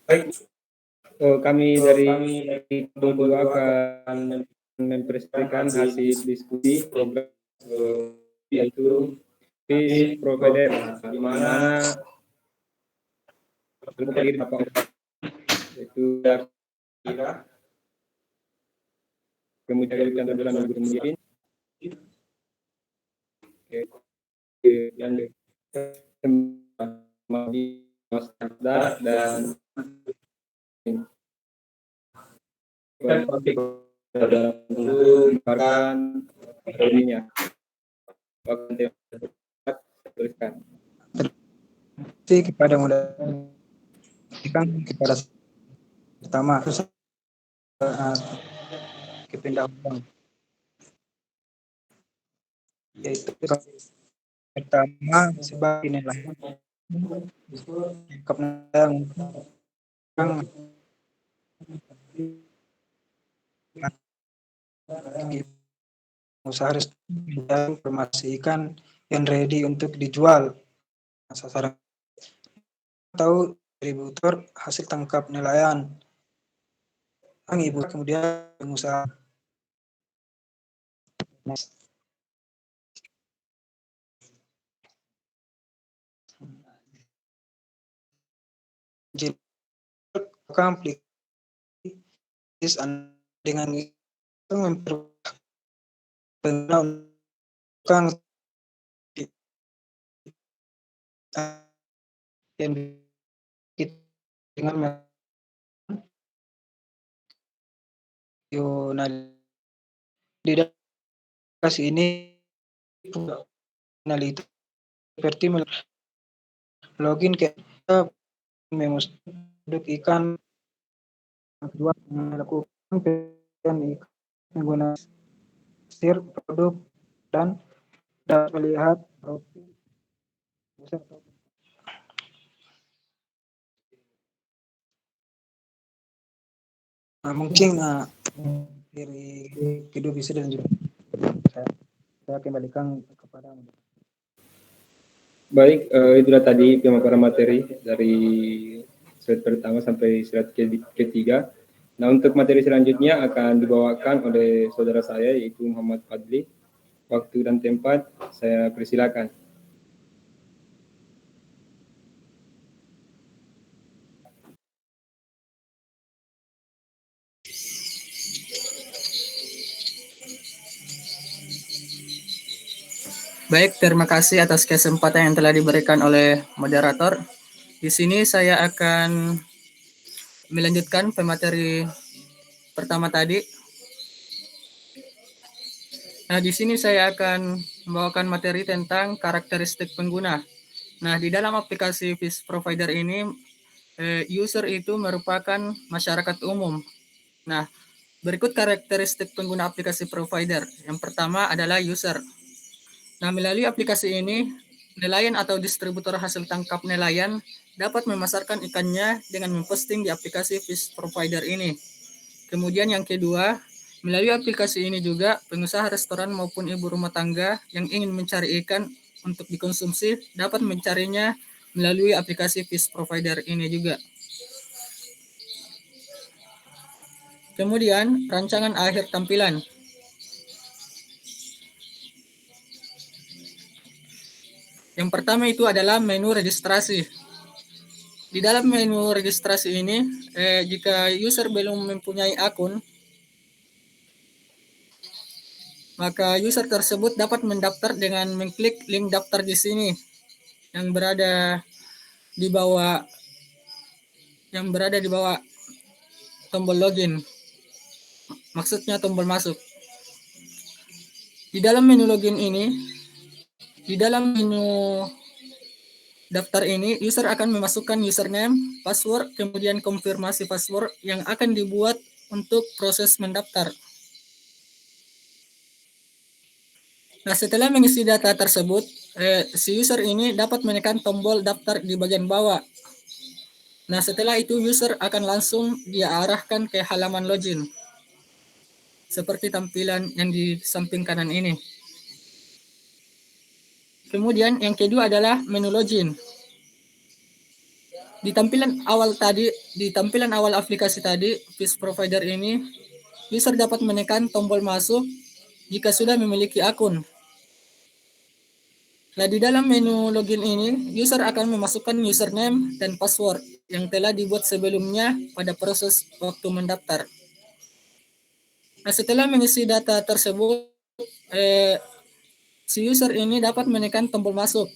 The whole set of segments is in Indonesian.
Baik, kami dari Kompo 2 akan mempresentasikan hasil diskusi program yaitu Fish Provider, di mana yaitu kemudian tampilan mungkin yang dan mengeluarkan ininya tuliskan kepada modal kepada pertama kepindah uang, yaitu pertama sebagai nilai yang usaha harus informasikan yang ready untuk dijual. Sasaran atau distributor hasil tangkap nelayan. Ibu kemudian pengusaha. Konflik dengan itu memperkenalkan yang dengan di kasih ini itu seperti login ke memuduk ikan kedua melakukan ikan menggunakan produk dan dapat melihat profil besar. Mungkin dari kedua bisa dan juga saya kembalikan kepada. Baik, itulah tadi pemaparan materi dari slide pertama sampai slide ketiga. Nah, untuk materi selanjutnya akan dibawakan oleh saudara saya yaitu Muhammad Fadli. Waktu dan tempat saya persilakan. Baik, terima kasih atas kesempatan yang telah diberikan oleh moderator. Di sini saya akan melanjutkan pemateri pertama tadi. Nah, di sini saya akan membawakan materi tentang karakteristik pengguna. Nah, di dalam aplikasi Fish Provider ini, user itu merupakan masyarakat umum. Nah, berikut karakteristik pengguna aplikasi provider. Yang pertama adalah user. Nah, melalui aplikasi ini, nelayan atau distributor hasil tangkap nelayan dapat memasarkan ikannya dengan memposting di aplikasi Fish Provider ini. Kemudian yang kedua, melalui aplikasi ini juga pengusaha restoran maupun ibu rumah tangga yang ingin mencari ikan untuk dikonsumsi dapat mencarinya melalui aplikasi Fish Provider ini juga. Kemudian, rancangan akhir tampilan. Yang pertama itu adalah menu registrasi. Di dalam menu registrasi ini, jika user belum mempunyai akun, maka user tersebut dapat mendaftar dengan mengklik link daftar di sini yang berada di bawah tombol login. Maksudnya tombol masuk. Di dalam menu login ini, di dalam menu daftar ini, user akan memasukkan username, password, kemudian konfirmasi password yang akan dibuat untuk proses mendaftar. Nah, setelah mengisi data tersebut, si user ini dapat menekan tombol daftar di bagian bawah. Nah, setelah itu user akan langsung diarahkan ke halaman login. Seperti tampilan yang di samping kanan ini. Kemudian yang kedua adalah menu login. Di tampilan awal aplikasi tadi, Fish Provider ini, user dapat menekan tombol masuk jika sudah memiliki akun. Nah, di dalam menu login ini, user akan memasukkan username dan password yang telah dibuat sebelumnya pada proses waktu mendaftar. Nah, setelah mengisi data tersebut, si user ini dapat menekan tombol masuk.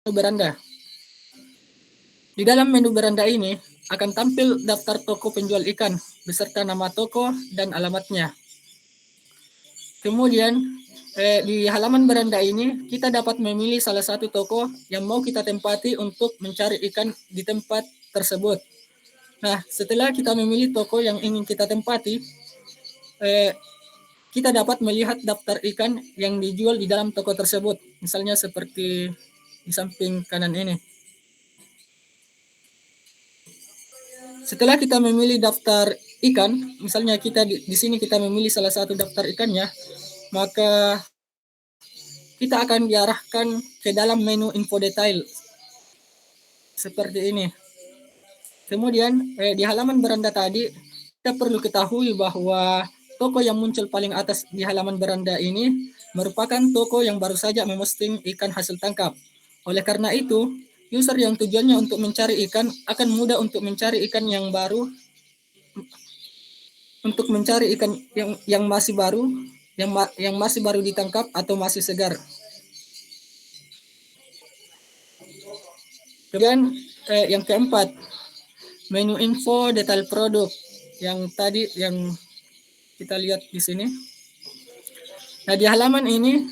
Beranda. Di dalam menu beranda ini akan tampil daftar toko penjual ikan beserta nama toko dan alamatnya. Kemudian di halaman beranda ini kita dapat memilih salah satu toko yang mau kita tempati untuk mencari ikan di tempat tersebut. Nah, setelah kita memilih toko yang ingin kita tempati, kita dapat melihat daftar ikan yang dijual di dalam toko tersebut. Misalnya seperti di samping kanan ini. Setelah kita memilih daftar ikan, misalnya kita di sini kita memilih salah satu daftar ikannya, maka kita akan diarahkan ke dalam menu info detail seperti ini. Kemudian di halaman beranda tadi kita perlu ketahui bahwa toko yang muncul paling atas di halaman beranda ini merupakan toko yang baru saja memposting ikan hasil tangkap. Oleh karena itu, user yang tujuannya untuk mencari ikan akan mudah untuk mencari ikan yang baru, untuk mencari ikan yang masih baru, yang masih baru ditangkap atau masih segar. Kemudian yang keempat, menu info detail produk yang tadi yang kita lihat di sini. Nah, di halaman ini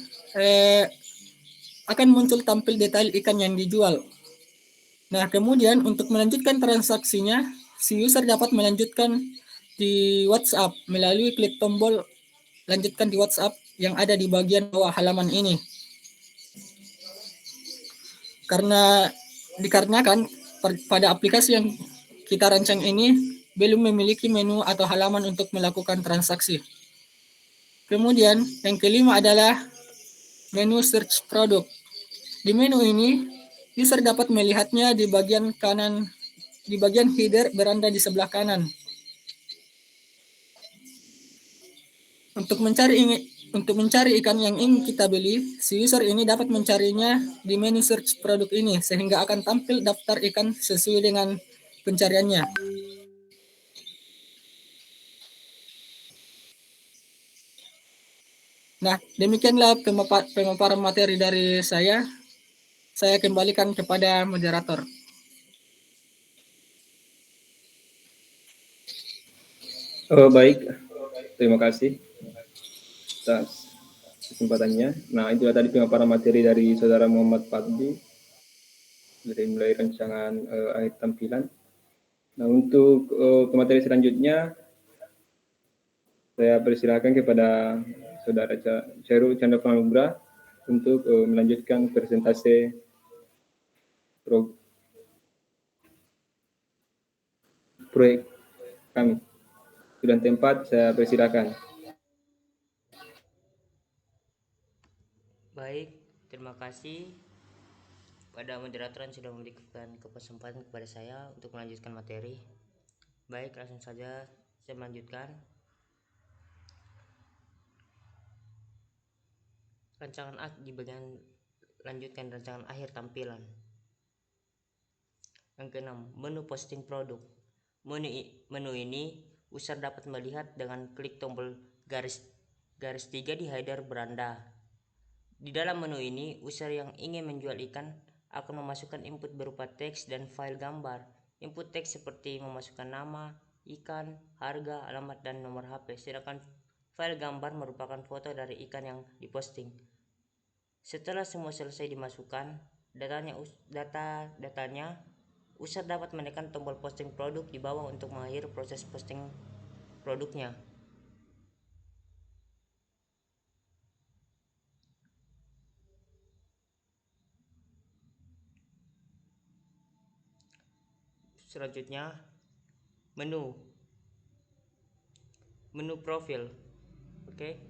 akan muncul tampil detail ikan yang dijual. Nah, kemudian untuk melanjutkan transaksinya, si user dapat melanjutkan di WhatsApp melalui klik tombol lanjutkan di WhatsApp yang ada di bagian bawah halaman ini. Dikarenakan pada aplikasi yang kita rancang ini belum memiliki menu atau halaman untuk melakukan transaksi. Kemudian yang kelima adalah menu search produk. Di menu ini, user dapat melihatnya di bagian kanan, di bagian header beranda di sebelah kanan. Untuk mencari ikan yang ingin kita beli, si user ini dapat mencarinya di menu search produk ini, sehingga akan tampil daftar ikan sesuai dengan pencariannya. Nah, demikianlah pemaparan materi dari saya. Saya kembalikan kepada moderator. Baik, terima kasih atas kesempatannya. Nah, itu tadi pemaparan materi dari Saudara Muhammad Fadli dari mulai rancangan akhir tampilan. Nah, untuk materi selanjutnya saya persilakan kepada Saudara Chairul Chandra Pangubra untuk melanjutkan presentasi proyek kami. Sudah tempat, saya persilakan. Baik, terima kasih pada moderator yang sudah memberikan kesempatan kepada saya untuk melanjutkan materi. Baik, langsung saja saya melanjutkan. Rancangan di bagian lanjutkan rancangan akhir tampilan. Yang keenam, menu posting produk. Menu ini user dapat melihat dengan klik tombol garis 3 di header beranda. Di dalam menu ini, user yang ingin menjual ikan akan memasukkan input berupa teks dan file gambar. Input teks seperti memasukkan nama, ikan, harga, alamat, dan nomor HP. Sedangkan file gambar merupakan foto dari ikan yang diposting. Setelah semua selesai dimasukkan, datanya user dapat menekan tombol posting produk di bawah untuk mengakhiri proses posting produknya. Selanjutnya menu profil. Oke.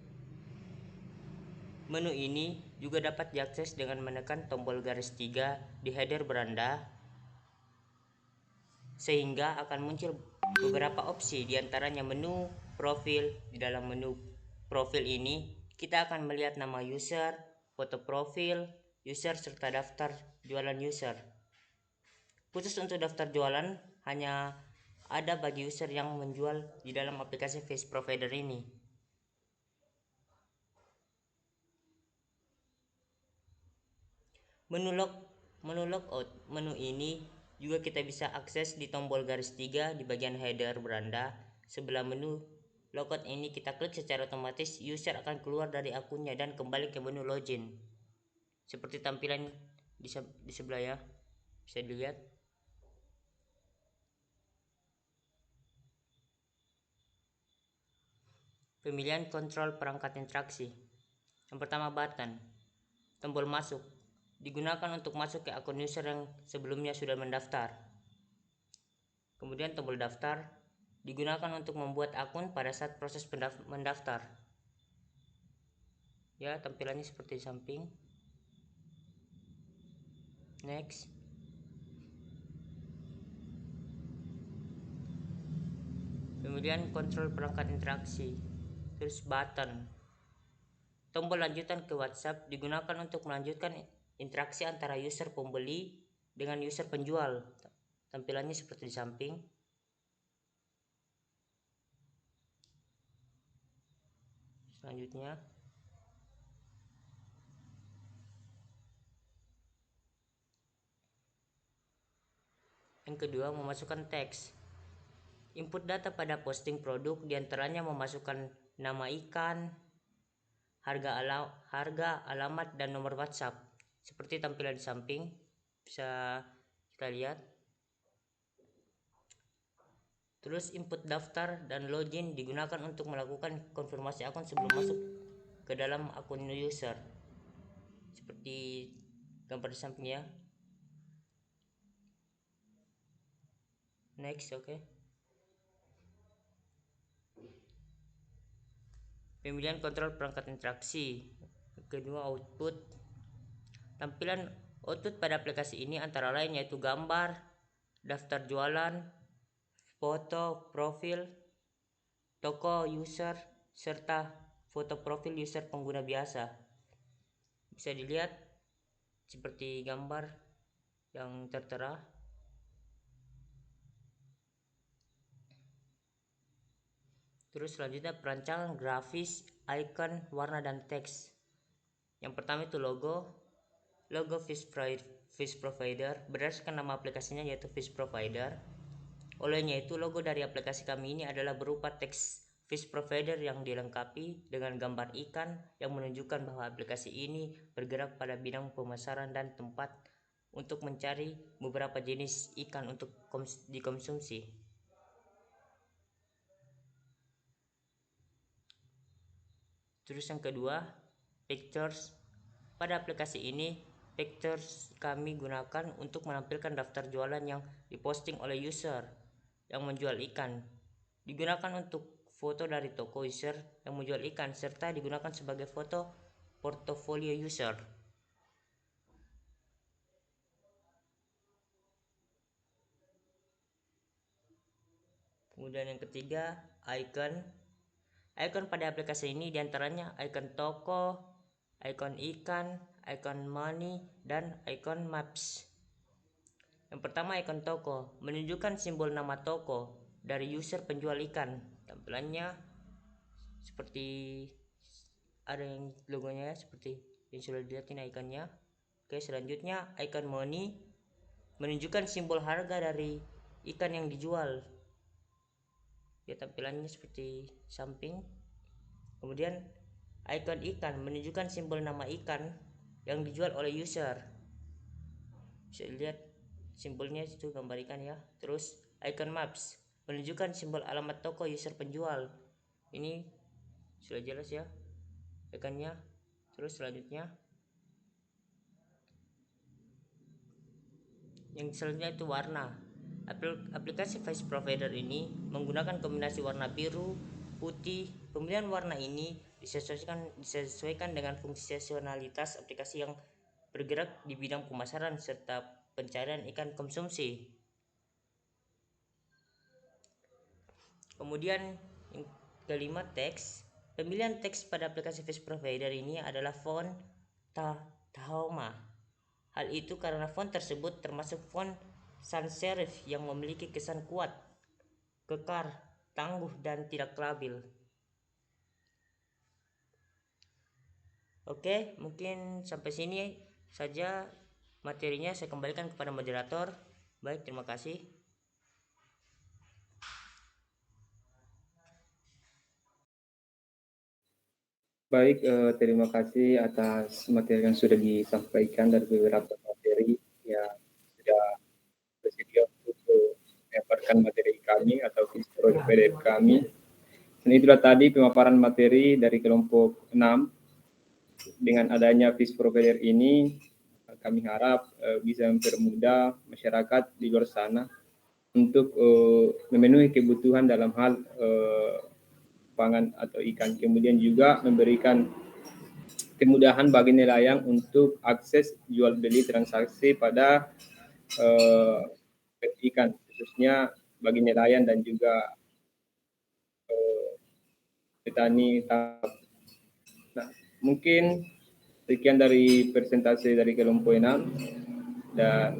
Menu ini juga dapat diakses dengan menekan tombol garis 3 di header beranda, sehingga akan muncul beberapa opsi, diantaranya menu profil. Di dalam menu profil ini kita akan melihat nama user, foto profil user, serta daftar jualan user. Khusus untuk daftar jualan hanya ada bagi user yang menjual di dalam aplikasi Face Provider ini. Menu logout. Menu ini juga kita bisa akses di tombol garis 3 di bagian header beranda. Sebelah menu logout ini kita klik, secara otomatis user akan keluar dari akunnya dan kembali ke menu login. Seperti tampilan di sebelah ya. Bisa dilihat. Pemilihan kontrol perangkat interaksi. Yang pertama, button. Tombol masuk digunakan untuk masuk ke akun user yang sebelumnya sudah mendaftar. Kemudian tombol daftar digunakan untuk membuat akun pada saat proses mendaftar. Ya, tampilannya seperti di samping. Next. Kemudian kontrol perangkat interaksi. Terus button. Tombol lanjutan ke WhatsApp digunakan untuk melanjutkan interaksi antara user pembeli dengan user penjual. Tampilannya seperti di samping. Selanjutnya, yang kedua, memasukkan teks. Input data pada posting produk diantaranya memasukkan nama ikan, harga, alamat, dan nomor WhatsApp. Seperti tampilan di samping, bisa kita lihat. Terus input daftar dan login digunakan untuk melakukan konfirmasi akun sebelum masuk ke dalam akun user. Seperti gambar di samping ya. Next, oke. Pemilihan kontrol perangkat interaksi. Kedua, output. Tampilan output pada aplikasi ini antara lain yaitu gambar, daftar jualan, foto profil, toko user, serta foto profil user pengguna biasa. Bisa dilihat seperti gambar yang tertera. Terus selanjutnya perancangan grafis, icon, warna, dan teks. Yang pertama itu logo Fish Provider berdasarkan nama aplikasinya yaitu Fish Provider. Olehnya itu logo dari aplikasi kami ini adalah berupa teks Fish Provider yang dilengkapi dengan gambar ikan yang menunjukkan bahwa aplikasi ini bergerak pada bidang pemasaran dan tempat untuk mencari beberapa jenis ikan untuk dikonsumsi. Terus yang kedua, pictures. Pada aplikasi ini, pictures kami gunakan untuk menampilkan daftar jualan yang diposting oleh user yang menjual ikan. Digunakan untuk foto dari toko user yang menjual ikan, serta digunakan sebagai foto portofolio user. Kemudian yang ketiga, icon. Icon pada aplikasi ini diantaranya icon toko, icon ikan, icon money, dan icon maps. Yang pertama, icon toko menunjukkan simbol nama toko dari user penjual ikan. Tampilannya seperti ada yang logonya seperti yang sudah dilihatin ikonnya. Oke, selanjutnya icon money menunjukkan simbol harga dari ikan yang dijual. Ya, tampilannya seperti samping. Kemudian icon ikan menunjukkan simbol nama ikan yang dijual oleh user. Bisa lihat simbolnya itu gambar ikan ya. Terus icon maps menunjukkan simbol alamat toko user penjual. Ini sudah jelas ya ikannya. Terus selanjutnya yang selanjutnya itu warna. Aplikasi Fish Provider ini menggunakan kombinasi warna biru, putih. Pemilihan warna ini disesuaikan dengan fungsionalitas aplikasi yang bergerak di bidang pemasaran serta pencarian ikan konsumsi. Kemudian yang kelima, teks. Pemilihan teks pada aplikasi Fish Provider ini adalah font Tahoma. Hal itu karena font tersebut termasuk font sans serif yang memiliki kesan kuat, kekar, tangguh, dan tidak labil. Oke, mungkin sampai sini saja materinya. Saya kembalikan kepada moderator. Baik, terima kasih. Baik, terima kasih atas materi yang sudah disampaikan dari beberapa materi yang sudah bersedia untuk menyampaikan materi kami atau PDF kami. Dan itulah tadi pemaparan materi dari kelompok 6. Dengan adanya Fish Provider ini, kami harap bisa mempermudah masyarakat di luar sana untuk memenuhi kebutuhan dalam hal pangan atau ikan, kemudian juga memberikan kemudahan bagi nelayan untuk akses jual beli transaksi pada ikan, khususnya bagi nelayan dan juga petani. Nah, mungkin sekian dari presentasi dari kelompok 6 dan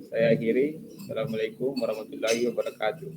saya akhiri. Assalamualaikum warahmatullahi wabarakatuh.